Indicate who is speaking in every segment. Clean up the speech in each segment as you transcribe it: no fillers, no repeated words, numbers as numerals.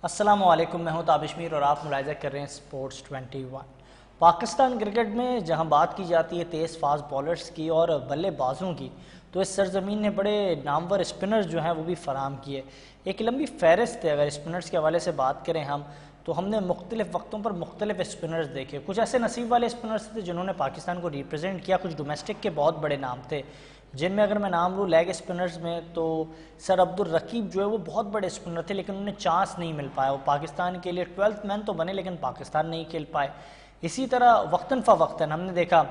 Speaker 1: अस्सलामुअलैकुम, मैं हूं ताबिश मीर और आप मुलाहिज़ा कर रहे हैं स्पोर्ट्स 21। पाकिस्तान क्रिकेट में जहां बात की जाती है तेज़ फास्ट बॉलर्स की और बल्लेबाजों की, तो इस सरजमीन ने बड़े नामवर स्पिनर्स जो हैं वो भी फराम किए। एक लंबी फहरिस्त है। अगर स्पिनर्स के हवाले से बात करें हम, तो हमने मुख्तलिफ वक्तों पर मुख्तलिफ स्पिनर्स देखे। कुछ ऐसे नसीब वाले स्पिनर्स थे जिन्होंने पाकिस्तान को रिप्रेजेंट किया, कुछ डोमेस्टिक के बहुत बड़े नाम थे जिनमें अगर मैं नाम लूँ लेग स्पिनर्स में, तो सर अब्दुल रकीब जो है वो बहुत बड़े स्पिनर थे, लेकिन उन्हें चांस नहीं मिल पाया। वो पाकिस्तान के लिए 12th मैन तो बने, लेकिन पाकिस्तान नहीं खेल पाए। इसी तरह वक्तन फ़वक्तन हमने देखा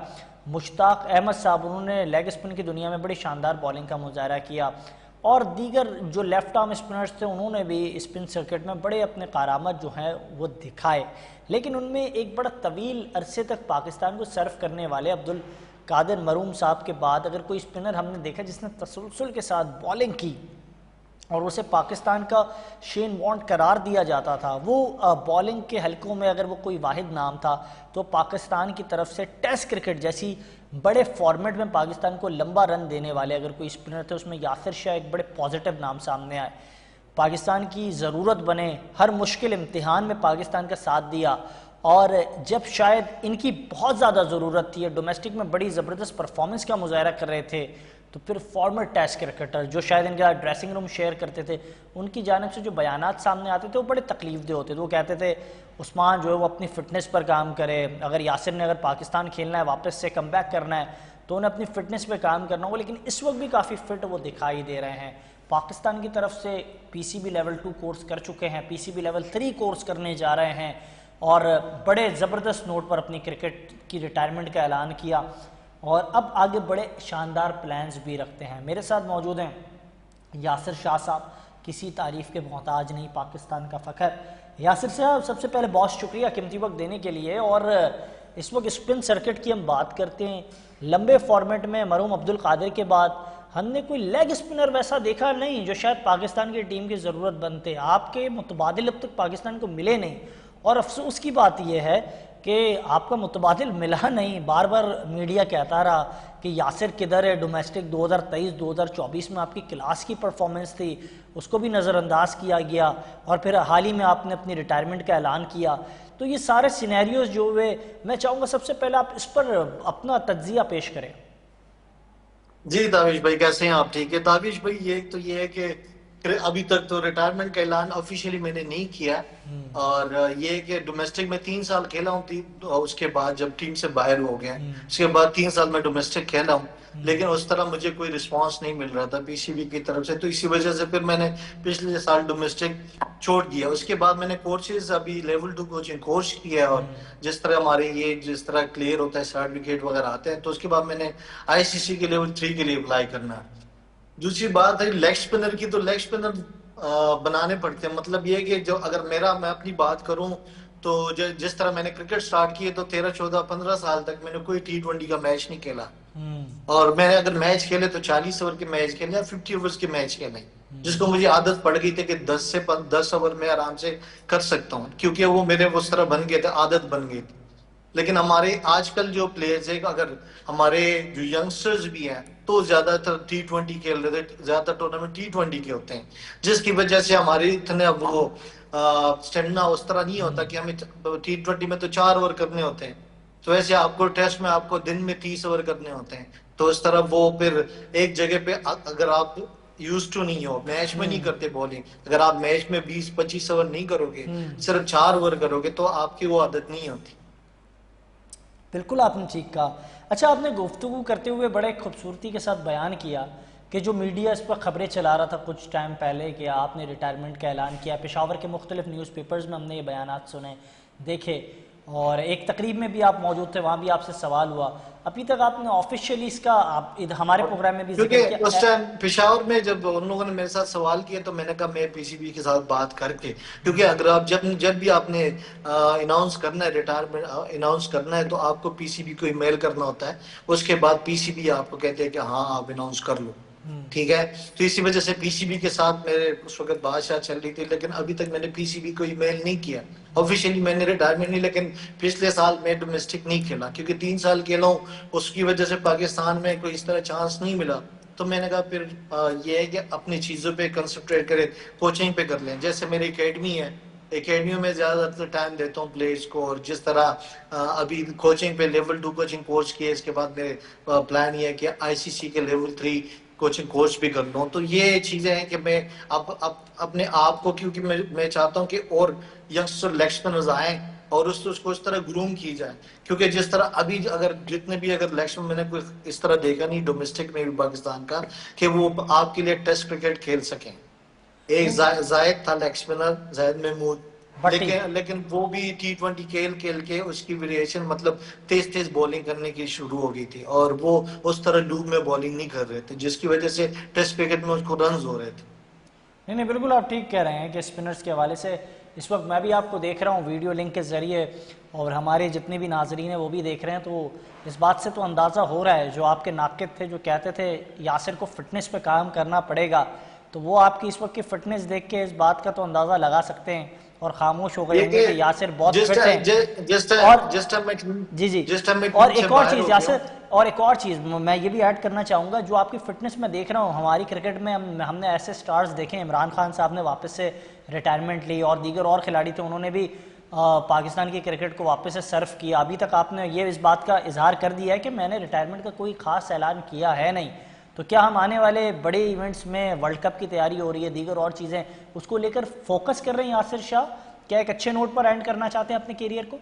Speaker 1: मुश्ताक अहमद साहब, उन्होंने लेग स्पिन की दुनिया में बड़ी शानदार बॉलिंग का मुजाहरा किया, और दीगर जो लेफ्ट आर्म स्पिनर्स थे उन्होंने भी स्पिन सर्किट में बड़े अपने कारामत जो हैं वो दिखाए। लेकिन उनमें एक बड़ा तवील अरसे तक पाकिस्तान को सर्व करने वाले अब्दुल कादिर मरूम साहब के बाद अगर कोई स्पिनर हमने देखा जिसने तसलसल के साथ बॉलिंग की और उसे पाकिस्तान का शेन वॉन्ट करार दिया जाता था, वो बॉलिंग के हलकों में अगर वो कोई वाहिद नाम था, तो पाकिस्तान की तरफ से टेस्ट क्रिकेट जैसी बड़े फॉर्मेट में पाकिस्तान को लंबा रन देने वाले अगर कोई स्पिनर थे, उसमें यासिर शाह एक बड़े पॉजिटिव नाम सामने आए। पाकिस्तान की ज़रूरत बने, हर मुश्किल इम्तिहान में पाकिस्तान का साथ दिया, और जब शायद इनकी बहुत ज़्यादा ज़रूरत थी, डोमेस्टिक में बड़ी ज़बरदस्त परफॉर्मेंस का मुजाहरा कर रहे थे, तो फिर फॉर्मर टेस्ट क्रिकेटर जो शायद इनका ड्रेसिंग रूम शेयर करते थे, उनकी जानिब से जो बयानात सामने आते थे वो बड़े तकलीफ दे होते थे। वो कहते थे उस्मान जो है वो अपनी फ़िटनेस पर काम करे, अगर यासिर ने अगर पाकिस्तान खेलना है, वापस से कम बैक करना है, तो उन्हें अपनी फ़िटनेस पर काम करना होगा। लेकिन इस वक्त भी काफ़ी फ़िट वो दिखाई दे रहे हैं। पाकिस्तान की तरफ से PCB लेवल 2 कोर्स कर चुके हैं, PCB लेवल 3 कोर्स करने जा रहे हैं, और बड़े ज़बरदस्त नोट पर अपनी क्रिकेट की रिटायरमेंट का ऐलान किया, और अब आगे बड़े शानदार प्लान्स भी रखते हैं। मेरे साथ मौजूद हैं यासिर शाह साहब, किसी तारीफ़ के मोहताज नहीं, पाकिस्तान का फ़ख्र। यासिर साहब, सबसे पहले बहुत शुक्रिया कीमती वक्त देने के लिए। और इस वक्त स्पिन सर्किट की हम बात करते हैं, लंबे फॉर्मेट में मरूम अब्दुल कादिर के बाद हमने कोई लेग स्पिनर वैसा देखा नहीं जो शायद पाकिस्तान की टीम की ज़रूरत बनते। आपके मुतबादिल अब तक पाकिस्तान को मिले नहीं, और अफसोस की बात यह है कि आपका मुतबादिल मिला नहीं। बार बार मीडिया कहता रहा कि यासिर किधर है, डोमेस्टिक 2023-2024 में आपकी क्लास की परफॉर्मेंस थी, उसको भी नज़रअंदाज किया गया, और फिर हाल ही में आपने अपनी रिटायरमेंट का ऐलान किया। तो ये सारे सिनेरियोज जो हुए, मैं चाहूँगा सबसे पहले आप इस पर अपना तज्जिया पेश करें।
Speaker 2: जी ताबिश भाई, कैसे हैं आप? ठीक है ताबिश भाई, ये है कि अभी तक तो रिटायरमेंट का ऐलान ऑफिशियली मैंने नहीं किया। और ये है कि डोमेस्टिक में 3 साल खेला हूँ, उसके बाद जब टीम से बाहर हो गया, उसके बाद 3 साल में डोमेस्टिक खेला हूँ, लेकिन उस तरह मुझे कोई रिस्पांस नहीं मिल रहा था PCB की तरफ से, तो इसी वजह से फिर मैंने पिछले साल डोमेस्टिक छोड़ दिया। उसके बाद मैंने कोर्सेज अभी लेवल 2 कोचिंग कोर्स किया, और जिस तरह हमारे ये जिस तरह क्लियर होता है, सर्टिफिकेट वगैरह आते हैं, तो उसके बाद मैंने ICC के लेवल 3 के लिए अप्लाई करना है। दूसरी बात है लेग स्पिनर की, तो लेग स्पिनर बनाने पड़ते हैं। मतलब ये कि जो अगर मैं अपनी बात करूं, तो जिस तरह मैंने क्रिकेट स्टार्ट किए, तो 13, 14, 15 साल तक मैंने कोई T20 का मैच नहीं खेला। और मैंने अगर मैच खेले तो 40 ओवर के मैच खेले या 50 ओवर्स के मैच खेले, जिसको मुझे आदत पड़ गई थी कि 10 ओवर में आराम से कर सकता हूँ, क्योंकि वो मेरे उस तरह बन गए थे, आदत बन गई थी। लेकिन हमारे आजकल जो प्लेयर्स है, अगर हमारे जो यंगस्टर्स भी हैं, तो ज्यादातर T20 खेल रहे थे, ज्यादातर टूर्नामेंट T20 के होते हैं, जिसकी वजह से हमारे इतने वो स्टेमिना उस तरह नहीं होता कि हमें T20 में तो 4 ओवर करने होते हैं, तो वैसे आपको टेस्ट में आपको दिन में 30 ओवर करने होते हैं। तो इस तरह वो फिर एक जगह पे अगर आप यूज टू नहीं हो, मैच में नहीं करते बॉलिंग, अगर आप मैच में 20-25 ओवर नहीं करोगे, सिर्फ 4 ओवर करोगे, तो आपकी वो आदत नहीं होती।
Speaker 1: बिल्कुल आपने ठीक कहा। अच्छा, आपने गुफ्तगू करते हुए बड़े खूबसूरती के साथ बयान किया कि जो मीडिया इस पर ख़बरें चला रहा था कुछ टाइम पहले कि आपने रिटायरमेंट का ऐलान किया, पेशावर के मुख्तलिफ न्यूज़पेपर्स में हमने ये बयानात सुने, देखे, और एक तकरीब में भी आप मौजूद थे, वहाँ भी आपसे सवाल हुआ। अभी तक आपने ऑफिशियली इसका हमारे प्रोग्राम में भी
Speaker 2: क्योंकि
Speaker 1: जिक्र किया।
Speaker 2: उस टाइम पेशावर में जब उन लोगों ने मेरे साथ सवाल किया, तो मैंने कहा मैं PCB के साथ बात करके, क्योंकि अगर आप जब जब भी आपने अनाउंस करना है, रिटायरमेंट अनाउंस करना है, तो आपको PCB को ईमेल करना होता है, उसके बाद PCB आपको कहते हैं कि हाँ आप अनाउंस कर लो, ठीक है। तो इसी वजह से PCB के साथ मेरे उस वक्त बादशाह चल रही थी, लेकिन अभी तक मैंने PCB को ईमेल नहीं किया ऑफिशियली। मैंने रिटायरमेंट नहीं, लेकिन पिछले साल मैं डोमेस्टिक नहीं खेला, क्योंकि 3 साल खेला हूँ, उसकी वजह से पाकिस्तान में कोई इस तरह चांस नहीं मिला। तो मैंने कहा फिर ये है कि अपनी चीजों पे कंसंट्रेट करें, कोचिंग पे कर लें। जैसे मेरी एकेडमी है, एकेडमियों में ज्यादातर टाइम देता हूँ प्लेयर्स को, और जिस तरह अभी कोचिंग पे लेवल 2 कोचिंग कोर्स किए, इसके बाद मेरे प्लान ये है कि आईसीसी के लेवल 3 कोचिंग कोर्स भी कर लूँ। तो ये चीजें हैं कि मैं अब अपने आप को, क्योंकि मैं चाहता हूँ कि और यंगस्टर लेग स्पिनर्स आए और उसको इस तरह ग्रूम की जाए, क्योंकि जिस तरह अभी अगर जितने भी अगर इलेक्शन मैंने कोई इस तरह देखा नहीं डोमेस्टिक में भी पाकिस्तान का कि वो आपके लिए टेस्ट क्रिकेट खेल सकें। एक
Speaker 1: नहीं,
Speaker 2: जायद था लेग स्पिनर, जायद महमूद,
Speaker 1: बट्टी।
Speaker 2: लेकिन वो भी T20 खेल खेल के उसकी वेरिएशन मतलब तेज तेज बॉलिंग करने की शुरू हो गई थी, और वो उस तरह लूप में बॉलिंग नहीं कर रहे थे, जिसकी वजह से टेस्ट क्रिकेट में उसको रन हो रहे थे।
Speaker 1: नहीं नहीं, बिल्कुल आप ठीक कह रहे हैं कि स्पिनर्स के हवाले से इस वक्त मैं भी आपको देख रहा हूँ वीडियो लिंक के ज़रिए, और हमारे जितने भी नाजरीन हैं वो भी देख रहे हैं, तो इस बात से तो अंदाज़ा हो रहा है, जो आपके नाकिद थे जो कहते थे यासिर को फिटनेस पे काम करना पड़ेगा, तो वो आपकी इस वक्त की फिटनेस देख के इस बात का तो अंदाज़ा लगा सकते हैं, और खामोश हो गए
Speaker 2: ये
Speaker 1: होंगे कि यासिर बहुत
Speaker 2: जिस
Speaker 1: फिट हैं।
Speaker 2: जिस
Speaker 1: और
Speaker 2: जिस टाइम मैं
Speaker 1: जी जी,
Speaker 2: जिस टाइम मैं
Speaker 1: और
Speaker 2: टीम से
Speaker 1: एक और
Speaker 2: बाहर
Speaker 1: चीज़
Speaker 2: हो गया
Speaker 1: यासर,
Speaker 2: हूँ।
Speaker 1: और एक और चीज़ मैं ये भी ऐड करना चाहूँगा, जो आपकी फिटनेस में देख रहा हूँ हमारी क्रिकेट में हमने ऐसे स्टार्स देखे, इमरान खान साहब ने वापस से रिटायरमेंट ली, और दीगर और खिलाड़ी थे उन्होंने भी पाकिस्तान की क्रिकेट को वापस से सर्व किया। अभी तक आपने ये इस बात का इजहार कर दिया है कि मैंने रिटायरमेंट का कोई खास ऐलान किया है नहीं, तो क्या हम आने वाले बड़े इवेंट्स में, वर्ल्ड कप की तैयारी हो रही है, दीगर और चीज़ें, उसको लेकर फोकस कर रहे हैं यासिर शाह? क्या एक अच्छे नोट पर एंड करना चाहते हैं अपने करियर को?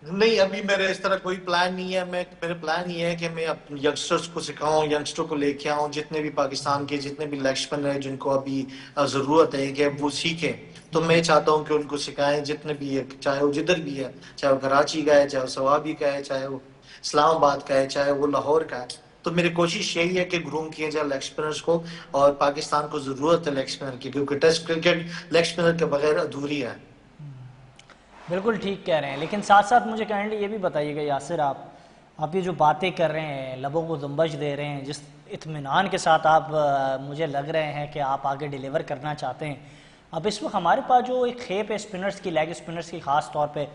Speaker 2: नहीं, अभी मेरे इस तरह कोई प्लान नहीं है। मेरे प्लान ये है कि मैं यंगस्टर्स को सिखाऊं, यंगस्टर को लेके आऊं, जितने भी पाकिस्तान के जितने भी लेग है जिनको अभी जरूरत है कि वो सीखें, तो मैं चाहता हूं कि उनको सिखाएं, जितने भी है, चाहे वो जिधर भी है, चाहे वो कराची का है, चाहे वो सवाबी का है, चाहे वो इस्लामाबाद का है, चाहे वो लाहौर का है। तो मेरी कोशिश यही है कि ग्रूम किए जाए लेग स्पिनर्स को, और पाकिस्तान को जरूरत है लेग स्पिनर की, क्योंकि टेस्ट क्रिकेट लेग स्पिनर के बगैर अधूरी है।
Speaker 1: बिल्कुल ठीक कह रहे हैं, लेकिन साथ साथ मुझे काइंडली ये भी बताइएगा यासिर, आप ये जो बातें कर रहे हैं, लबों को जुम्बश दे रहे हैं, जिस इत्मीनान के साथ आप मुझे लग रहे हैं कि आप आगे डिलीवर करना चाहते हैं, अब इस वक्त हमारे पास जो एक खेप है स्पिनर्स की, लेग स्पिनर्स की ख़ास तौर पे,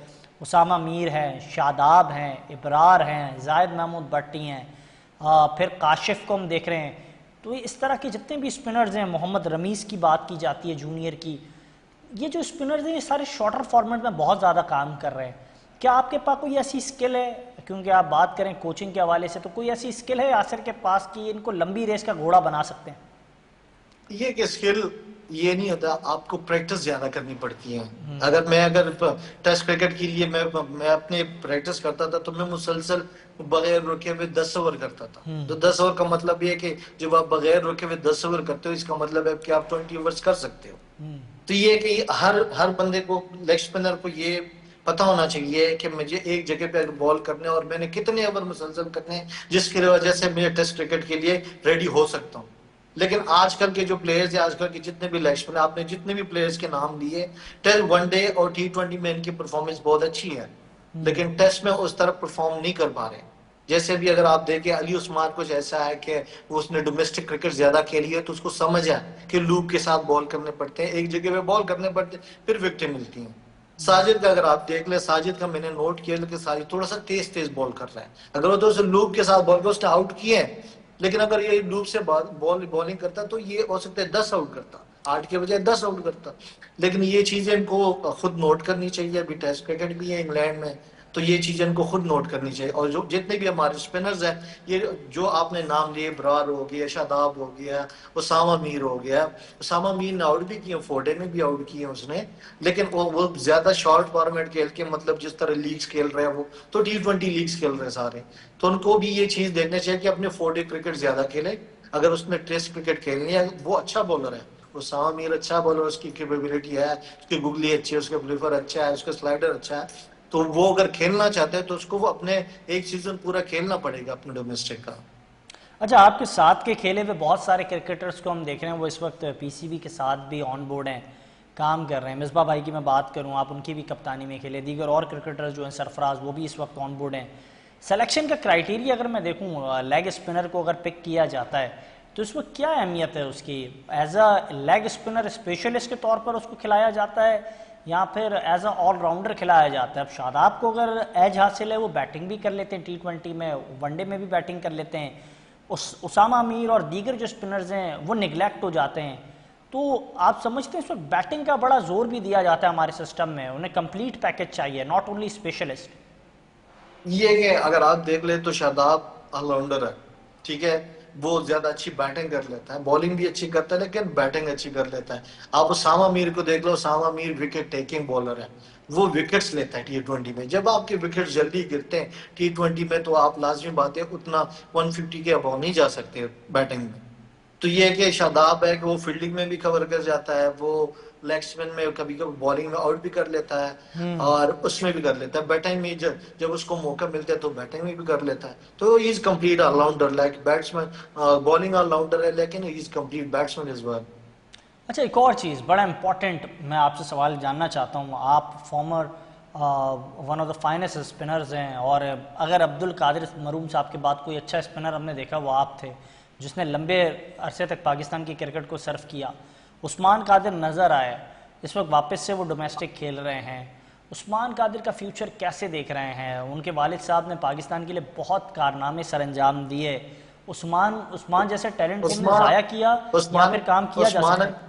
Speaker 1: उसामा मीर हैं, शादाब हैं, इबरार हैं, जायद महमूद भट्टी हैं, फिर काशिफ को हम देख रहे हैं, तो इस तरह के जितने भी स्पिनर्स हैं, मोहम्मद रमीज़ की बात की जाती है जूनियर की, ये जो स्पिनर्स हैं ये सारे शॉर्टर फॉर्मेट में बहुत ज़्यादा काम कर रहे हैं। क्या आपके पास कोई ऐसी स्किल है, क्योंकि आप बात करें कोचिंग के हवाले से, तो कोई ऐसी स्किल है यासिर के पास कि इनको लंबी रेस का घोड़ा बना सकते हैं?
Speaker 2: ये कि स्किल ये नहीं होता, आपको प्रैक्टिस ज्यादा करनी पड़ती है। अगर टेस्ट क्रिकेट के लिए मैं अपने प्रैक्टिस करता था, तो मैं मुसलसल बगैर रुके हुए 10 ओवर करता था। तो 10 ओवर का मतलब ये है कि जब आप बगैर रुके हुए 10 ओवर करते हो, इसका मतलब है कि आप 20 ओवर्स कर सकते हो। तो ये कि हर बंदे को, लेग स्पिनर को ये पता होना चाहिए कि मुझे एक जगह पे बॉल करने और मैंने कितने ओवर मुसलसल करने हैं, जिसकी वजह से मैं टेस्ट क्रिकेट के लिए रेडी हो सकता हूँ। लेकिन आजकल के जो प्लेयर्स है, आजकल के जितने भी लेग स्पिनर, आपने जितने भी प्लेयर्स के नाम लिए, टेस्ट वनडे और T20 में इनकी परफॉर्मेंस बहुत अच्छी है, लेकिन टेस्ट में उस तरह परफॉर्म नहीं कर पा रहे। जैसे भी अगर आप देखें, अली उस्मान कुछ ऐसा है कि उसने डोमेस्टिक क्रिकेट ज्यादा खेली है, तो उसको समझ है कि लूप के साथ बॉल करने पड़ते हैं, एक जगह पे बॉल करने पड़ते हैं, फिर विकेटें मिलती हैं। साजिद का अगर आप देख ले, साजिद का मैंने नोट किया कि साजिद थोड़ा सा तेज तेज बॉल कर रहा है। अगर वो तो लूप के साथ बॉल कर उसने आउट किए है, लेकिन अगर ये लूप से बॉलिंग करता तो ये हो सकता है 10 आउट करता, 8 के बजाय 10 आउट करता। लेकिन ये चीजें इनको खुद नोट करनी चाहिए। अभी टेस्ट क्रिकेट भी है इंग्लैंड में, तो ये चीजें इनको खुद नोट करनी चाहिए। और जो जितने भी हमारे स्पिनर्स हैं, ये जो आपने नाम लिए, ब्रार हो गया, शादाब हो गया, उसामा मीर हो गया, उसामा मीर ने आउट भी किए, फोर्डे में भी आउट किए उसने, लेकिन वो ज्यादा शॉर्ट फॉर्मेट खेल के, मतलब जिस तरह लीग्स खेल रहे हैं वो, तो T20 लीग्स खेल रहे हैं सारे। तो उनको भी ये चीज देखना चाहिए कि अपने फोर्डे क्रिकेट ज्यादा खेले। अगर उसने टेस्ट क्रिकेट खेलनी है, वो अच्छा बॉलर है, उसामा मीर अच्छा बॉलर, उसकी कैपेबिलिटी है, उसकी गुगली अच्छी है, उसका फ्लिपर अच्छा है, उसका स्लाइडर अच्छा है, तो वो अगर खेलना चाहते हैं तो उसको वो अपने एक सीजन पूरा खेलना पड़ेगा अपने डोमेस्टिक का।
Speaker 1: अच्छा, आपके साथ के खेले हुए बहुत सारे क्रिकेटर्स को हम देख रहे हैं, वो इस वक्त पीसीबी के साथ भी ऑन बोर्ड हैं, काम कर रहे हैं। मिसबा भाई की मैं बात करूं, आप उनकी भी कप्तानी में खेले, दीगर और क्रिकेटर्स जो हैं, सरफराज, वो भी इस वक्त ऑन बोर्ड हैं। सिलेक्शन का क्राइटेरिया अगर मैं देखूं, लेग स्पिनर को अगर पिक किया जाता है तो इस वक्त क्या अहमियत है उसकी? As a leg spinner specialist के तौर पर उसको खिलाया जाता है, या फिर एज अ ऑलराउंडर खिलाया जाता है? अब शादाब को अगर एज हासिल है, वो बैटिंग भी कर लेते हैं T20 में, वनडे में भी बैटिंग कर लेते हैं। उसामा मीर और दीगर जो स्पिनर्स हैं वो निगलेक्ट हो जाते हैं। तो आप समझते हैं इस वक्त बैटिंग का बड़ा जोर भी दिया जाता है हमारे सिस्टम में, उन्हें कंप्लीट पैकेज चाहिए, नॉट ओनली स्पेशलिस्ट।
Speaker 2: ये कि अगर आप देख ले तो शादाब ऑलराउंडर है, ठीक है। वो ज्यादा अच्छी बैटिंग कर लेता है, बॉलिंग भी अच्छी करता है, लेकिन बैटिंग अच्छी कर लेता है। आप उसामा मीर को देख लो, Usama Mir wicket taking bowler है। वो विकेट्स लेता है T20 में। जब आपके विकेट जल्दी गिरते हैं T20 में, तो आप लाजमी बात है उतना 150 के अबव नहीं जा सकते बैटिंग में। तो ये है कि शादाब है कि वो फील्डिंग में भी कवर कर जाता है, वो लेग स्पिन में कभी कभी बॉलिंग में आउट भी कर लेता है, और उसमें भी कर लेता है। बैटिंग में जब उसको मौका मिलता है तो बैटिंग में भी कर लेता है। तो he is complete allrounder, like batsman, bowling allrounder है, लेकिन he is complete batsman as well.
Speaker 1: अच्छा, एक और चीज़ बड़ा इंपॉर्टेंट मैं आपसे सवाल जानना चाहता हूँ। आप farmer one of the finest spinners हैं, और अगर अब्दुल कादिर मरूम साहब के बाद कोई अच्छा स्पिनर हमने देखा वो आप थे, जिसने लंबे अरसे तक पाकिस्तान की क्रिकेट को सर्व किया। उस्मान कादिर नज़र आए, इस वक्त वापस से वो डोमेस्टिक खेल रहे हैं। उस्मान कादिर का फ्यूचर कैसे देख रहे हैं? उनके वालिद साहब ने पाकिस्तान के लिए बहुत कारनामे सर अंजाम दिए। उस्मान जैसे टैलेंट को हमने
Speaker 2: उस्मान
Speaker 1: ज़ाया किया या
Speaker 2: उस्मान
Speaker 1: फिर काम किया जा
Speaker 2: उस्मान
Speaker 1: सकता है?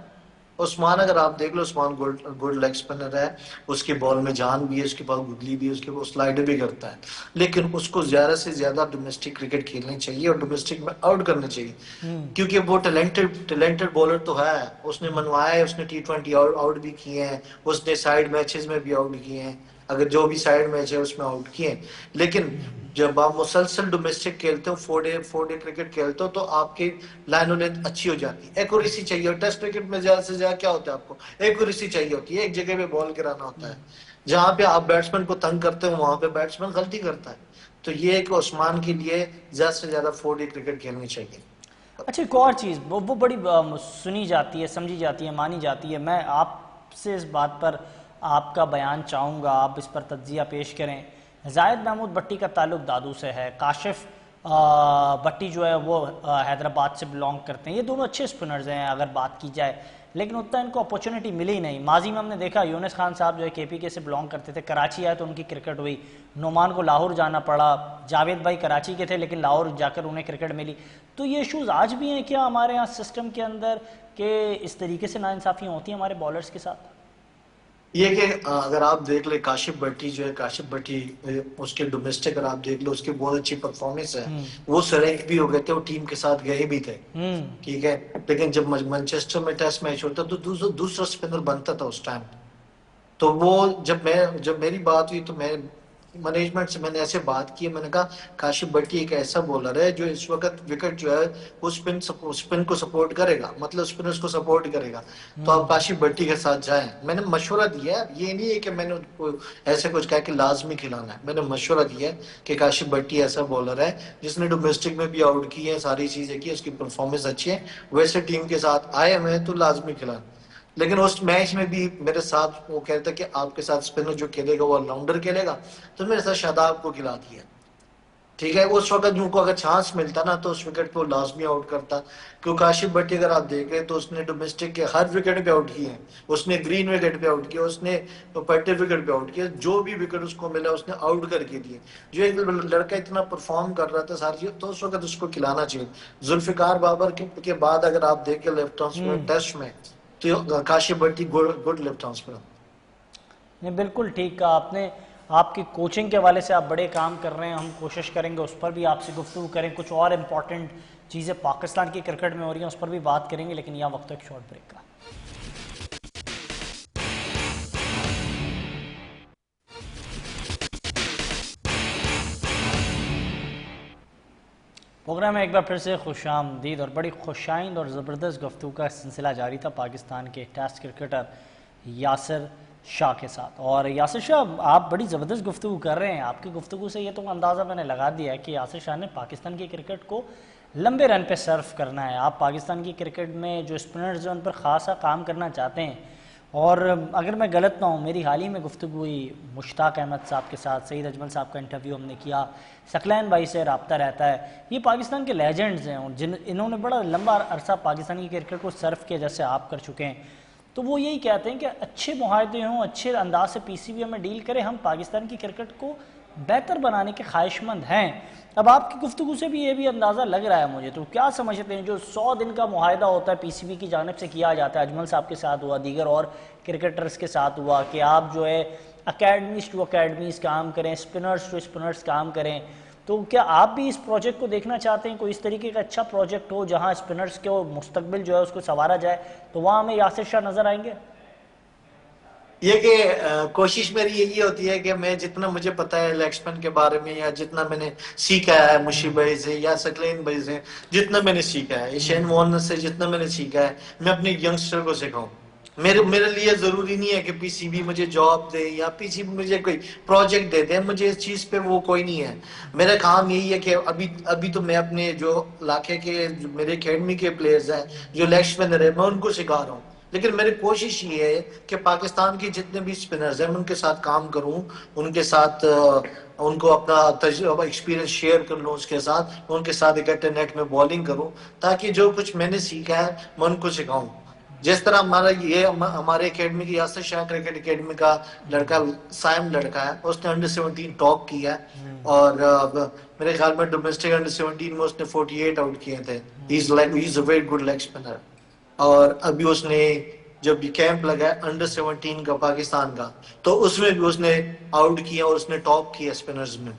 Speaker 2: उस्मान अगर आप देख लो, Usman good good leg spinner है। उसकी बॉल में जान भी है, उसके पास गुगली भी है, उसके पास स्लाइडर भी करता है। लेकिन उसको ज्यादा से ज्यादा डोमेस्टिक क्रिकेट खेलनी चाहिए और डोमेस्टिक में आउट करना चाहिए, क्योंकि वो टैलेंटेड बॉलर तो है। उसने मनवाया है, उसने T20 आउट भी किए हैं, उसने साइड मैचेस में भी आउट किए हैं। अगर जो भी साइड मैच है उसमें आउट किए हैं। लेकिन जब आप मुसलसल डोमेस्टिक खेलते हो, 4 डे क्रिकेट खेलते हो, तो आपकी लाइन लेंथ अच्छी हो जाती है। एक्यूरेसी चाहिए, और टेस्ट क्रिकेट में ज्यादा से ज्यादा क्या होता है, आपको एक्यूरेसी चाहिए होती है। एक जगह पे बॉल गिराना होता है, जहां पे आप बैट्समैन को तंग करते हो वहां पे बैट्समैन गलती करता है। तो ये है कि उस्मान के लिए ज्यादा से ज्यादा 4 डे क्रिकेट खेलनी चाहिए।
Speaker 1: अच्छा, एक और चीज़ वो बड़ी सुनी जाती है, समझी जाती है, मानी जाती है। मैं आपसे इस बात पर आपका बयान चाहूँगा, आप इस पर तज्जिया पेश करें। जायद महमूद भट्टी का ताल्लुक दादू से है, काशिफ भट्टी जो है वो हैदराबाद से बिलोंग करते हैं। ये दोनों अच्छे स्पिनर्स हैं अगर बात की जाए, लेकिन उतना इनको अपॉर्चुनिटी मिली ही नहीं। माजी में हमने देखा यूनुस खान साहब जो है KPK से बिलोंग करते थे, कराची आए तो उनकी क्रिकेट हुई। नोमान को लाहौर जाना पड़ा। जावेद भाई कराची के थे लेकिन लाहौर जाकर उन्हें क्रिकेट मिली। तो ये इशूज़ आज भी हैं क्या हमारे यहाँ सिस्टम के अंदर, कि इस तरीके से नाइंसाफ़ियाँ होती हैं हमारे बॉलर्स के साथ?
Speaker 2: ये कि अगर आप देख ले, काशिफ भट्टी जो है, काशिफ भट्टी उसके डोमेस्टिक अगर आप देख लो, उसकी बहुत अच्छी परफॉर्मेंस है। वो सेलेक्ट भी हो गए थे, वो टीम के साथ गए भी थे, ठीक है। लेकिन जब मैनचेस्टर में टेस्ट मैच होता तो दूसरा स्पिनर बनता था उस टाइम। तो वो जब मेरी बात हुई तो मैं मैनेजमेंट से मैंने ऐसे बात की, मैंने कहा काशिफ भट्टी एक ऐसा बॉलर है जो इस वक्त विकेट जो है वो स्पिन को सपोर्ट करेगा, मतलब स्पिनर्स को सपोर्ट करेगा। तो आप काशिफ भट्टी के साथ जाएं। मैंने मशवरा दिया है, ये नहीं है कि मैंने उनको ऐसे कुछ कहा कि लाजमी खिलाना है। मैंने मशवरा दिया है कि काशिफ भट्टी ऐसा बॉलर है जिसने डोमेस्टिक में भी आउट की है, सारी चीजें की, उसकी परफॉर्मेंस अच्छी है, वैसे टीम के साथ आए हुए हैं तो लाजमी खिलाना। लेकिन उस मैच में भी मेरे साथ वो कहता कि आपके साथ स्पिनर जो खेलेगा वो ऑलराउंडर खेलेगा, तो मेरे साथ शादाब को खिला दिया, ठीक है। उस वक्त उनको अगर चांस मिलता ना तो उस विकेट पे वो लाजमी आउट करता। क्योंकि काशिफ भट्टी अगर आप देखें तो उसने डोमेस्टिक के हर विकेट पे आउट किए हैं। उसने ग्रीन विकेट पे आउट किया, उसने पट्टे विकेट पे आउट किया, जो भी विकेट उसको मिला उसने आउट करके दिए। जो एक लड़का इतना परफॉर्म कर रहा था सारी चीज, तो उस वक्त उसको खिलाना चाहिए। जुल्फिकार बाबर के बाद अगर आप देखें लेफ्ट आर्म स्पिनर टेस्ट में, तो काशिफ भट्टी गुड लेफ्ट आर्म स्पिनर।
Speaker 1: नहीं, बिल्कुल ठीक कहा आपने। आपकी कोचिंग के हवाले से आप बड़े काम कर रहे हैं, हम कोशिश करेंगे उस पर भी आपसे गुफ्तगू करें। कुछ और इम्पॉर्टेंट चीज़ें पाकिस्तान की क्रिकेट में हो रही हैं उस पर भी बात करेंगे, लेकिन यह वक्त एक शॉर्ट ब्रेक का। प्रोग्राम में एक बार फिर से खुशामदीद, और बड़ी खुशाइंद और ज़बरदस्त गुफ्तगू का सिलसिला जारी था पाकिस्तान के टेस्ट क्रिकेटर यासिर शाह के साथ। और यासिर शाह, आप बड़ी ज़बरदस्त गुफ्तगू कर रहे हैं। आपकी गुफ्तगू से ये तो अंदाज़ा मैंने लगा दिया है कि यासिर शाह ने पाकिस्तान की क्रिकेट को लंबे रन पे सर्व करना है। आप पाकिस्तान की क्रिकेट में जो स्पिनर्स हैं उन पर ख़ासा काम करना चाहते हैं। और अगर मैं गलत ना हूँ, मेरी हाल ही में गुफ्तगू हुई मुश्ताक अहमद साहब के साथ, सईद अजमल साहब का इंटरव्यू हमने किया, सकलैन भाई से रब्ता रहता है। ये पाकिस्तान के लेजेंड्स हैं और इन्होंने बड़ा लंबा अरसा पाकिस्तानी क्रिकेट को सर्व किया जैसे आप कर चुके हैं। तो वो यही कहते हैं कि अच्छे मुआहदे हों, अच्छे अंदाज से PCB में डील करें, हम पाकिस्तान की क्रिकेट को बेहतर बनाने के ख्वाहिशमंद हैं। अब आपकी गुफ्तगू से भी ये भी अंदाज़ा लग रहा है मुझे, तो क्या समझते हैं जो 100 दिन का मुआहदा होता है पीसीबी की जानिब से किया जाता है, अजमल साहब के साथ हुआ, दीगर और क्रिकेटर्स के साथ हुआ, कि आप जो है अकेडमीज टू अकेडमीज काम करें, स्पिनर्स टू स्पिनर्स काम करें, तो क्या आप भी इस प्रोजेक्ट को देखना चाहते हैं? कोई इस तरीके का अच्छा प्रोजेक्ट हो जहां स्पिनर्स के मुस्तकबिल जो है उसको संवारा जाए, तो वहाँ हमें यासिर शाह नज़र आएंगे?
Speaker 2: ये कि कोशिश मेरी यही होती है कि मैं जितना मुझे पता है लेग्समैन के बारे में, या जितना मैंने सीखा है मुशी भाई से या सकलेन भाई से, जितना मैंने सीखा है शेन वॉर्न से, जितना मैंने सीखा है, मैं अपने यंगस्टर को सिखाऊं। मेरे मेरे लिए जरूरी नहीं है कि पीसीबी मुझे जॉब दे या पीसीबी मुझे कोई प्रोजेक्ट दे दे, मुझे इस चीज पे वो कोई नहीं है। मेरा काम यही है कि अभी अभी तो मैं अपने जो इलाके के जो मेरे अकेडमी के प्लेयर्स हैं, जो लेग स्पिनर है, मैं उनको सिखा रहा हूँ। लेकिन मेरी कोशिश ये है कि पाकिस्तान के जितने भी स्पिनर्स हैं मैं उनके साथ काम करूं, उनके साथ उनको अपना तजुर्बा एक्सपीरियंस शेयर कर लूं, उसके साथ उनके साथ इकट्ठे नेट में बॉलिंग करूं, ताकि जो कुछ मैंने सीखा है मैं उनको सिखाऊं। जिस तरह हमारा ये हमारे एकेडमी की यासिर शाह क्रिकेट एकेडमी का लड़का साइम लड़का है, उसने अंडर 17 टॉप किया है, और मेरे ख्याल में डोमेस्टिक अंडर 17 में उसने 48 आउट किए थे। He is a very good leg spinner. और अभी उसने जब भी कैंप लगा है अंडर 17 का पाकिस्तान का, तो उसमें भी उसने आउट किया और उसने टॉप किया स्पिनर्स में।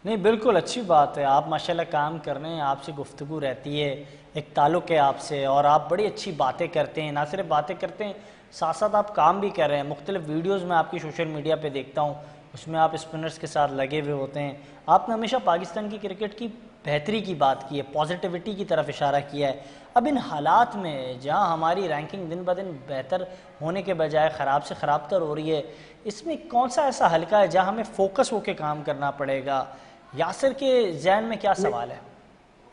Speaker 1: नहीं, बिल्कुल अच्छी बात है, आप माशाल्लाह काम कर रहे हैं, आपसे गुफ्तगू रहती है, एक ताल्लुक़ है आपसे, और आप बड़ी अच्छी बातें करते हैं। ना सिर्फ बातें करते हैं, साथ साथ आप काम भी कर रहे हैं। मुख्तलिफ वीडियोस में आपकी सोशल मीडिया पे देखता हूँ, उसमें आप स्पिनर्स के साथ लगे हुए होते हैं। आपने हमेशा पाकिस्तान की क्रिकेट की बेहतरी की बात की है, पॉजिटिविटी की तरफ इशारा किया है। अब इन हालात में जहाँ हमारी रैंकिंग दिन ब दिन बेहतर होने के बजाय ख़राब से ख़राब तर हो रही है, इसमें कौन सा ऐसा हल्का है जहाँ हमें फोकस होकर काम करना पड़ेगा? यासिर के जहन में क्या सवाल है?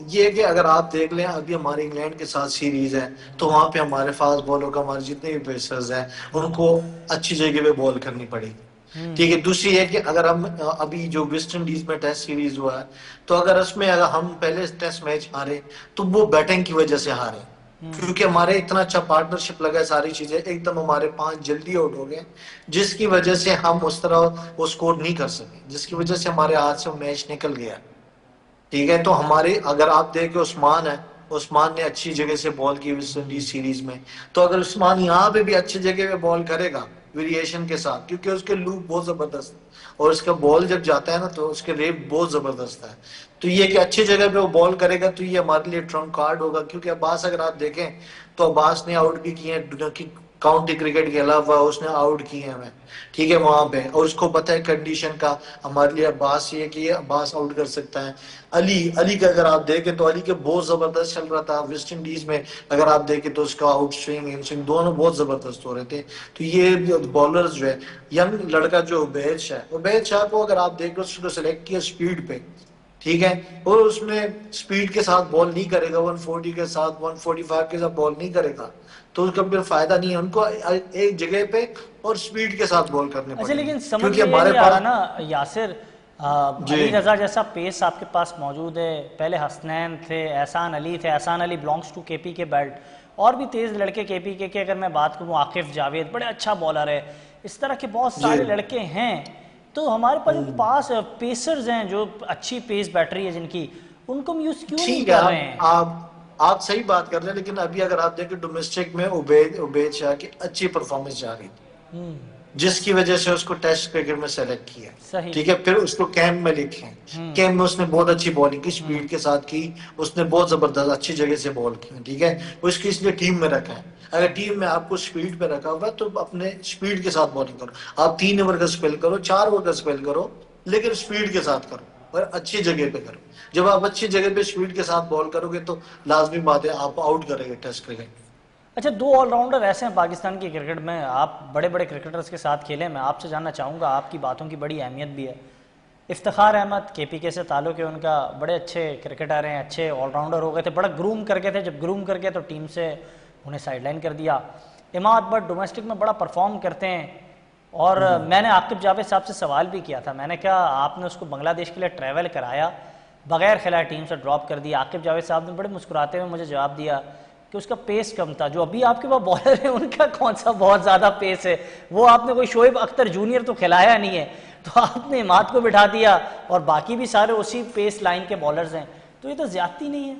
Speaker 2: ये कि अगर आप देख लें, अभी हमारे इंग्लैंड के साथ सीरीज है, तो वहां पे हमारे फास्ट बॉलर का, हमारे जितने भी पेसर्स हैं, उनको अच्छी जगह पे बॉल करनी पड़ेगी। ठीक है। दूसरी है कि अगर हम अभी जो वेस्ट इंडीज में टेस्ट सीरीज हुआ है, तो अगर उसमें अगर हम पहले टेस्ट मैच हारे, तो वो बैटिंग की वजह से हारे, क्योंकि हमारे इतना अच्छा पार्टनरशिप लगा है, सारी चीजें एकदम हमारे 5 जल्दी आउट हो गए, जिसकी वजह से हम उस तरह वो स्कोर नहीं कर सके, जिसकी वजह से हमारे हाथ से मैच निकल गया। ठीक है। तो हमारे अगर आप देखें उस्मान है, उस्मान ने अच्छी जगह से बॉल की वेस्ट इंडीज सीरीज में, तो अगर उस्मान यहाँ पे भी अच्छी जगह पे बॉल करेगा वेरिएशन के साथ, क्योंकि उसके लूप बहुत जबरदस्त है और उसका बॉल जब जाता है ना, तो उसके रेप बहुत जबरदस्त है। तो ये कि अच्छी जगह पे वो बॉल करेगा, तो ये हमारे लिए ट्रम्प कार्ड होगा। क्योंकि अब्बास अगर आप देखें, तो अब्बास ने आउट भी किए हैं काउंटी क्रिकेट के अलावा, उसने आउट किए हैं। ठीक है वहां पे, और उसको पता है कंडीशन का। हमारे लिए अब्बास ये कि अब्बास आउट कर सकता है। अली अली का अगर आप देखें, तो अली के बहुत जबरदस्त चल रहा था वेस्ट इंडीज में। अगर आप देखें तो उसका आउट स्विंग इन स्विंग दोनों बहुत जबरदस्त हो रहे थे। तो ये बॉलर्स जो है, यंग लड़का जो उबैद शाह को अगर आप देखें, उसको सिलेक्ट किया स्पीड पे, ठीक है, और उसने स्पीड के साथ बॉल नहीं करेगा, 140 के साथ 145 के साथ बॉल नहीं करेगा, तो उसका फिर फायदा नहीं है। उनको एक जगह पे और स्पीड के साथ बॉल करने
Speaker 1: अच्छा,
Speaker 2: पड़ेंगे,
Speaker 1: लेकिन समझ
Speaker 2: क्योंकि
Speaker 1: में ये
Speaker 2: हमारे
Speaker 1: नहीं आ रहा
Speaker 2: पास
Speaker 1: ना यासिर,
Speaker 2: जी
Speaker 1: अली रजा जैसा पेस आपके पास मौजूद है, पहले हसनैन थे, एहसान अली थे, एहसान अली बिलोंग्स टू केपी के बेल्ट, और भी तेज़ लड़के केपी के अगर मैं बात करूँ, आकिफ जावेद बड़े अच्छा बॉलर है, इस तरह के बहुत
Speaker 2: जी
Speaker 1: सारे लड़के हैं। तो हमारे पास पेसर्स हैं जो अच्छी पेस बैटरी है जिनकी, उनको हम यूज़ क्यों नहीं
Speaker 2: ठीक है।
Speaker 1: कर रहे हैं?
Speaker 2: आप सही बात कर रहे हैं, लेकिन अभी अगर आप देखें डोमेस्टिक में उबैद शाह की अच्छी परफॉर्मेंस जा रही थी, जिसकी वजह से उसको टेस्ट क्रिकेट में सेलेक्ट किया।
Speaker 1: सही।
Speaker 2: ठीक है। फिर उसको कैंप में लिखे, कैंप में उसने बहुत अच्छी बॉलिंग की, स्पीड के साथ की, उसने बहुत जबरदस्त अच्छी जगह से बॉल की। ठीक है। उसकी इसलिए टीम में रखा है। अगर टीम में आपको स्पीड पे रखा हुआ है, तो अपने स्पीड के साथ बॉलिंग करो। आप 3 ओवर का स्पेल करो, 4 ओवर का स्पेल करो, लेकिन स्पीड के साथ करो और अच्छी जगह पे करो। जब आप अच्छी जगह पे स्पीड के साथ बॉल करोगे, तो लाजमी बात है आप आउट करेंगे टेस्ट क्रिकेट।
Speaker 1: अच्छा, 2 ऑलराउंडर ऐसे हैं पाकिस्तान की क्रिकेट में, आप बड़े बड़े क्रिकेटर्स के साथ खेले, मैं आपसे जानना चाहूँगा, आपकी बातों की बड़ी अहमियत भी है। इफ्तिखार अहमद केपीके से ताल्लुक़ है उनका, बड़े अच्छे क्रिकेटर हैं, अच्छे ऑलराउंडर हो गए थे, बड़ा ग्रूम कर गए थे, जब ग्रूम कर गए तो टीम से उन्हें साइडलाइन कर दिया। इमाद बट डोमेस्टिक में बड़ा परफॉर्म करते हैं, और मैंने आकिब जावेद साहब से सवाल भी किया था, मैंने कहा आपने उसको बांग्लादेश के लिए ट्रैवल कराया, बगैर खिलाए टीम से ड्रॉप कर दिया। आकिब जावेद साहब ने बड़े मुस्कुराते हुए मुझे जवाब दिया कि उसका पेस कम था। जो अभी आपके पास बॉलर है उनका कौन सा बहुत ज़्यादा पेस है, वो आपने कोई शोएब अख्तर जूनियर तो खिलाया नहीं है। तो आपने इमाद को बिठा दिया और बाकी भी सारे उसी पेस लाइन के बॉलर्स हैं, तो ये तो ज्यादती नहीं है?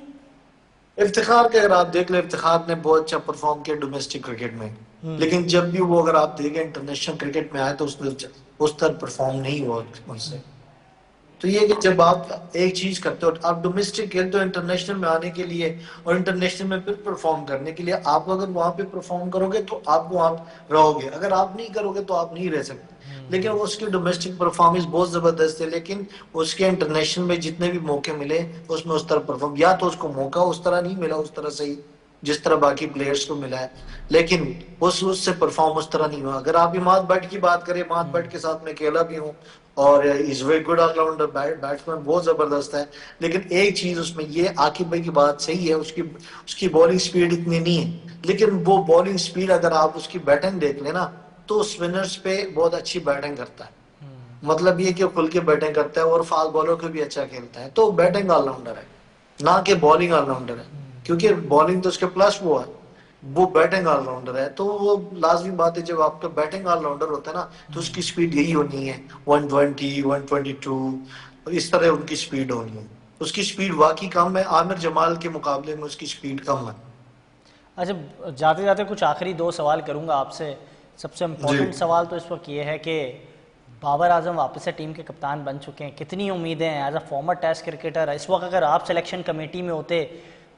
Speaker 2: इफ्तिखार के अगर आप देख ले, इफ्तिखार ने बहुत अच्छा परफॉर्म किया डोमेस्टिक क्रिकेट में, लेकिन जब भी वो अगर आप देखें इंटरनेशनल क्रिकेट में आए तो उस तरह परफॉर्म नहीं हुआ उनसे। तो ये कि जब आप एक चीज करते हो, आप डोमेस्टिक खेलते हो इंटरनेशनल में आने के लिए और इंटरनेशनल में फिर परफॉर्म करने के लिए, आप अगर वहां पे परफॉर्म करोगे तो आप वहां रहोगे, अगर आप नहीं करोगे तो आप नहीं रह सकते। लेकिन उसकी डोमेस्टिक परफॉर्मेंस बहुत जबरदस्त है, लेकिन उसके इंटरनेशनल में जितने भी मौके मिले उसमें उस तरह परफॉर्म, या तो उसको मौका उस तरह नहीं मिला उस तरह सही जिस तरह बाकी प्लेयर्स को मिला है, लेकिन उससे परफॉर्म उस तरह नहीं हुआ। अगर आप इमाद भट्ट की बात करें, इमाद भट्ट के साथ मैं खेला भी हूँ और is very good allrounder, batsman बहुत जबरदस्त है, लेकिन एक चीज उसमें ये आकिब भाई की बात सही है, उसकी उसकी बॉलिंग स्पीड इतनी नहीं है, लेकिन वो बॉलिंग स्पीड अगर आप उसकी बैटिंग देख लेना तो स्पिनर्स पे बहुत अच्छी बैटिंग करता है। मतलब ये कि खुल के बैटिंग करता है और फास्ट बॉलर को भी अच्छा खेलता है, तो बैटिंग ऑलराउंडर है ना कि बॉलिंग ऑलराउंडर है, क्योंकि बॉलिंग तो उसके प्लस वो है, वो बैटिंग ऑलराउंडर है। तो वो लाजमी बात है, जब आपका बैटिंग ऑलराउंडर होता है ना तो उसकी स्पीड यही होनी है 120 122, और इस तरह उनकी स्पीड होनी है। उसकी स्पीड वाकई कम है, आमिर जमाल के मुकाबले में उसकी स्पीड कम है।
Speaker 1: अच्छा, जाते जाते कुछ आखिरी दो सवाल करूंगा आपसे। सबसे इम्पोर्टेंट सवाल तो इस वक्त ये है कि बाबर आजम वापस से टीम के कप्तान बन चुके हैं, कितनी उम्मीदें हैं as a former test cricketer? इस वक्त अगर आप सिलेक्शन कमेटी में होते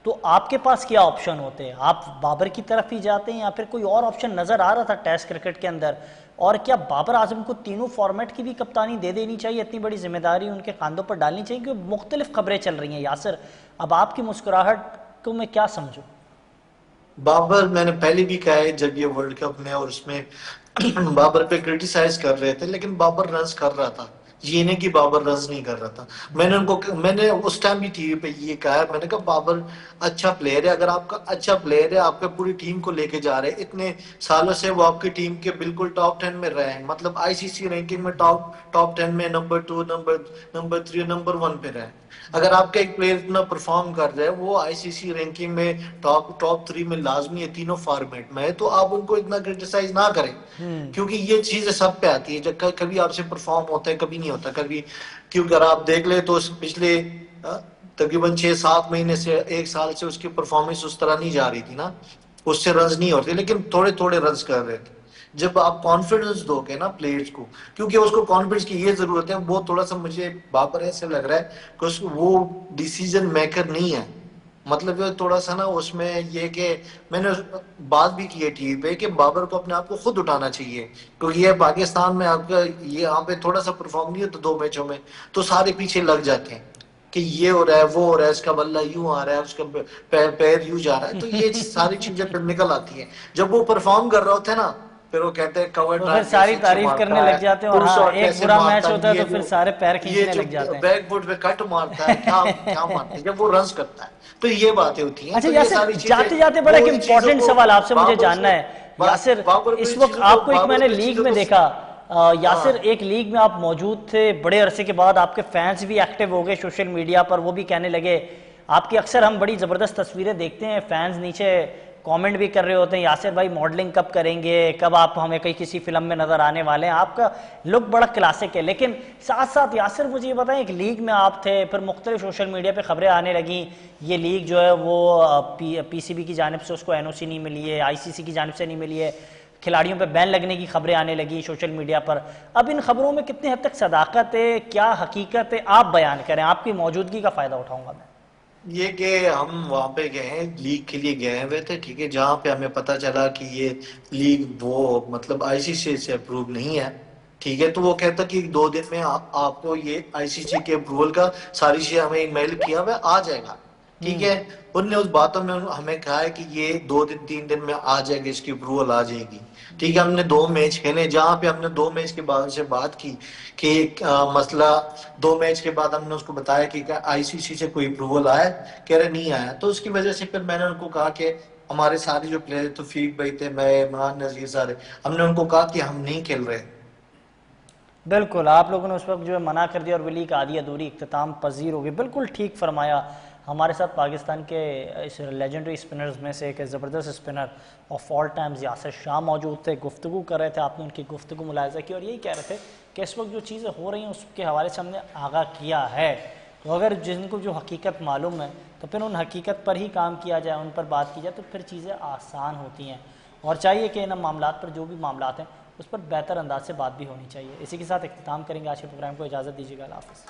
Speaker 1: तो आपके पास क्या ऑप्शन होते? आप बाबर की तरफ ही जाते हैं या फिर कोई और ऑप्शन नज़र आ रहा था टेस्ट क्रिकेट के अंदर? और क्या बाबर आजम को तीनों फॉर्मेट की भी कप्तानी दे देनी चाहिए, इतनी बड़ी जिम्मेदारी उनके कंधों पर डालनी चाहिए? क्योंकि मुख्तलिफ खबरें चल रही हैं यासिर, अब आपकी मुस्कुराहट को मैं क्या समझूं?
Speaker 2: बाबर, मैंने पहले भी कहा है जब ये वर्ल्ड कप में और उसमें बाबर पे क्रिटिसाइज कर रहे थे, लेकिन बाबर रन्स कर रहा था, ये नहीं कि बाबर रन्स नहीं कर रहा था। मैंने उस टाइम भी टीवी पे ये कहा है, मैंने कहा बाबर अच्छा प्लेयर है, अगर आपका अच्छा प्लेयर है, आपके पूरी टीम को लेके जा रहे हैं, इतने सालों से वो आपकी टीम के बिल्कुल टॉप 10 में रहे हैं, मतलब आईसीसी रैंकिंग में टॉप 10 में नंबर 2 नंबर 3 नंबर 1 पे रहे। अगर आपका एक प्लेयर इतना परफॉर्म कर रहा है, वो आईसीसी रैंकिंग में टॉप 3 में लाजमी है, तीनों फॉर्मेट में है, तो आप उनको इतना क्रिटिसाइज ना करें, क्योंकि ये चीजें सब पे आती है, जब कभी आपसे परफॉर्म होता है कभी नहीं होता कभी। क्योंकि अगर आप देख ले तो पिछले तकरीबन 6-7 महीने से 1 साल से उसकी परफॉर्मेंस उस तरह नहीं जा रही थी ना, उससे रन नहीं होते, लेकिन थोड़े थोड़े रन कर रहे थे। जब आप कॉन्फिडेंस दोगे ना प्लेयर्स को, क्योंकि उसको कॉन्फिडेंस की ये जरूरत है, वो थोड़ा सा मुझे बाबर ऐसे लग रहा है कि उसको वो डिसीजन मेकर नहीं है, मतलब ये थोड़ा सा ना उसमें ये कि मैंने बात भी की है टीवी पे कि बाबर को अपने आप को खुद उठाना चाहिए, क्योंकि ये पाकिस्तान में आपका ये यहाँ पे थोड़ा सा परफॉर्म नहीं होता 2 मैचों में तो सारे पीछे लग जाते हैं कि ये हो रहा है वो हो रहा है, इसका बल्ला यूं आ रहा है, उसका पैर यूं जा रहा है, तो ये सारी चीजें फिर निकल आती हैं। जब वो परफॉर्म कर रहा होता है ना, फिर वो कहते हैं कवर
Speaker 1: तो फिर
Speaker 2: ड्राइव
Speaker 1: सारी
Speaker 2: कैसे अच्छे
Speaker 1: तारीफ
Speaker 2: मारता
Speaker 1: करने
Speaker 2: है,
Speaker 1: लग जाते हैं, और
Speaker 2: पुल
Speaker 1: हाँ,
Speaker 2: शॉट
Speaker 1: एक
Speaker 2: कैसे
Speaker 1: बुरा मैच
Speaker 2: मारता
Speaker 1: होता
Speaker 2: है,
Speaker 1: है तो फिर सारे पैर
Speaker 2: ये
Speaker 1: खींचने
Speaker 2: जो
Speaker 1: लग जाते हैं।
Speaker 2: बैक फुट पे कट मारता है, क्या क्या मारता है जब वो रन्स करता है, तो ये बातें होती हैं।
Speaker 1: अच्छा
Speaker 2: तो ये
Speaker 1: यासिर,
Speaker 2: सारी चीजें
Speaker 1: जाते जाते बड़ा
Speaker 2: वो
Speaker 1: एक
Speaker 2: इन चीजों
Speaker 1: इम्पोर्टेंट
Speaker 2: को
Speaker 1: सवाल आपसे मुझे
Speaker 2: बाबर
Speaker 1: जानना
Speaker 2: को
Speaker 1: है यासिर।
Speaker 2: बाबर को
Speaker 1: इस
Speaker 2: इन
Speaker 1: वक्त
Speaker 2: चीजों को
Speaker 1: आपको एक
Speaker 2: बाबर
Speaker 1: मैंने
Speaker 2: को इन
Speaker 1: लीग
Speaker 2: चीजों
Speaker 1: में
Speaker 2: को
Speaker 1: देखा, यासिर
Speaker 2: हाँ
Speaker 1: एक लीग में आप मौजूद थे, बड़े अरसे के बाद आपके फैंस भी एक्टिव हो गए सोशल मीडिया पर, वो भी कहने लगे आपकी, अक्सर हम बड़ी ज़बरदस्त तस्वीरें देखते हैं, फैंस नीचे कमेंट भी कर रहे होते हैं, यासिर भाई मॉडलिंग कब करेंगे, कब आप हमें कहीं किसी फिल्म में नज़र आने वाले हैं, आपका लुक बड़ा क्लासिक है। लेकिन साथ साथ यासिर मुझे ये बताएं, एक लीग में आप थे, फिर मुख्तलिफ सोशल मीडिया पे खबरें आने लगी, ये लीग जो है वो पीसीबी की जानिब से उसको एनओसी नहीं मिली है, आईसीसी की जानिब से नहीं मिली है, खिलाड़ियों पे बैन लगने की खबरें आने लगी सोशल मीडिया पर। अब इन खबरों में कितनी हद तक सदाकत है, क्या हकीकत है, आप बयान करें, आपकी मौजूदगी का फ़ायदा उठाऊंगा मैं।
Speaker 2: ये कि हम वहां पे गए हैं, लीग के लिए गए हुए थे, ठीक है, जहाँ पे हमें पता चला कि ये लीग वो मतलब आईसीसी से अप्रूव नहीं है, ठीक है, तो वो कहता कि 2 दिन में आपको ये आईसीसी के अप्रूवल का सारी चीजें हमें ईमेल किया हुआ आ जाएगा, ठीक है। उनने उस बातों में हमें कहा है कि ये 2 दिन 3 दिन में आ जाएगी, इसकी अप्रूवल आ जाएगी, ठीक है। हमने 2 मैच खेले, जहाँ पे हमने 2 मैच के बाद से बात की कि मसला 2 मैच के बाद हमने उसको बताया कि क्या आईसीसी से कोई अप्रूवल आया, कह रहे नहीं आया, तो उसकी वजह से फिर मैंने उनको कहा कि हमारे सारे जो प्लेयर तो फीक भाई थे, मैं इमरान नजीर सारे, हमने उनको कहा कि हम नहीं खेल रहे।
Speaker 1: बिल्कुल, आप लोगों ने उस वक्त जो है मना कर दिया और वो लीग आधी अधूरी इख्तिताम पजीर होगी, बिल्कुल ठीक फरमाया। हमारे साथ पाकिस्तान के इस लेजेंडरी स्पिनर्स में से एक ज़बरदस्त spinner of all times Yasir Shah मौजूद थे, गुफ्तगू कर रहे थे। आपने उनकी गुफ्तगू मुलाहिज़ा की और यही कह रहे थे कि इस वक्त जो चीज़ें हो रही हैं उसके हवाले से हमने आगाह किया है। तो अगर जिनको जो हकीकत मालूम है तो फिर उन हकीकत पर ही काम किया जाए, उन पर बात की जाए, तो फिर चीज़ें आसान होती हैं। और चाहिए कि इन मामलात पर, जो भी मामलात हैं, उस पर बेहतर अंदाज से बात भी होनी चाहिए। इसी के साथ इख्तिताम करेंगे आज के प्रोग्राम को। इजाज़त दीजिएगा, अल्लाह हाफ़िज़।